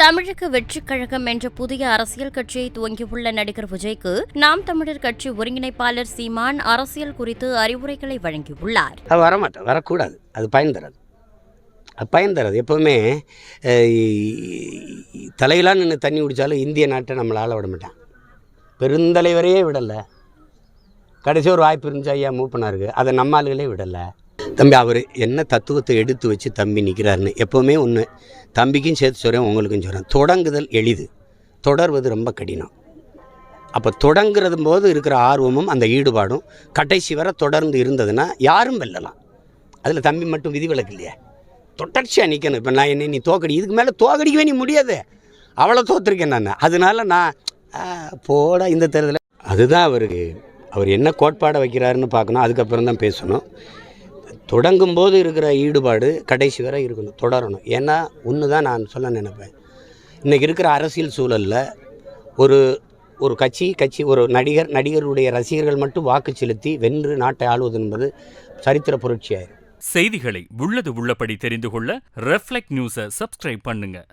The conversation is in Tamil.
தமிழக வெற்றிக் கழகம் என்ற புதிய அரசியல் கட்சியை துவங்கியுள்ள நடிகர் விஜய்க்கு நாம் தமிழர் கட்சி ஒருங்கிணைப்பாளர் சீமான் அரசியல் குறித்து அறிவுரைகளை வழங்கியுள்ளார். அது வரமாட்டேன், வரக்கூடாது. அது பயன் தராது. எப்போவுமே தலையிலாம் நின்று தண்ணி குடித்தாலும் இந்திய நாட்டை நம்மளால் விட மாட்டான். பெருந்தலைவரையே விடலை. கடைசி ஒரு வாய்ப்பு இருந்துச்சு ஐயா மூப்பனாருக்கு, அதை நம்ம ஆளுகளே விடலை. தம்பி அவர் என்ன தத்துவத்தை எடுத்து வச்சு தம்பி நிற்கிறாருன்னு எப்போவுமே ஒன்று தம்பிக்கும் சேர்த்து சொல்கிறேன், உங்களுக்கும் சொல்கிறேன். தொடங்குதல் எளிது, தொடர்வது ரொம்ப கடினம். அப்போ தொடங்குறது போது இருக்கிற ஆர்வமும் அந்த ஈடுபாடும் கடைசி வரை தொடர்ந்து இருந்ததுன்னா யாரும் வெல்லலாம். அதில் தம்பி மட்டும் விதிவிலக்கு இல்லையா, தொடர்ச்சியாக நிற்கணும். இப்போ நான் நீ தோக்கடி, இதுக்கு மேலே தோக்கடிக்கவே நீ முடியாது, அவ்வளோ தோற்றுருக்கேன் நான். அதனால நான் போட இந்த தேர்தலில் அதுதான் அவர் என்ன கோட்பாடை வைக்கிறாருன்னு பார்க்கணும், அதுக்கப்புறம் தான் பேசணும். தொடங்கும்போது இருக்கிற ஈடுபாடு கடைசி வரை இருக்கணும், தொடரணும். ஏன்னா ஒன்று தான் நான் சொல்ல நினைப்பேன், இன்றைக்கி இருக்கிற அரசியல் சூழலில் ஒரு கட்சி ஒரு நடிகருடைய ரசிகர்கள் மட்டும் வாக்கு செலுத்தி வென்று நாட்டை ஆளுவது என்பது சரித்திர புரட்சியாயிரும். செய்திகளை உள்ளது உள்ளபடி தெரிந்து கொள்ள ரெஃப்ளெக்ட் நியூஸை சப்ஸ்கிரைப் பண்ணுங்க.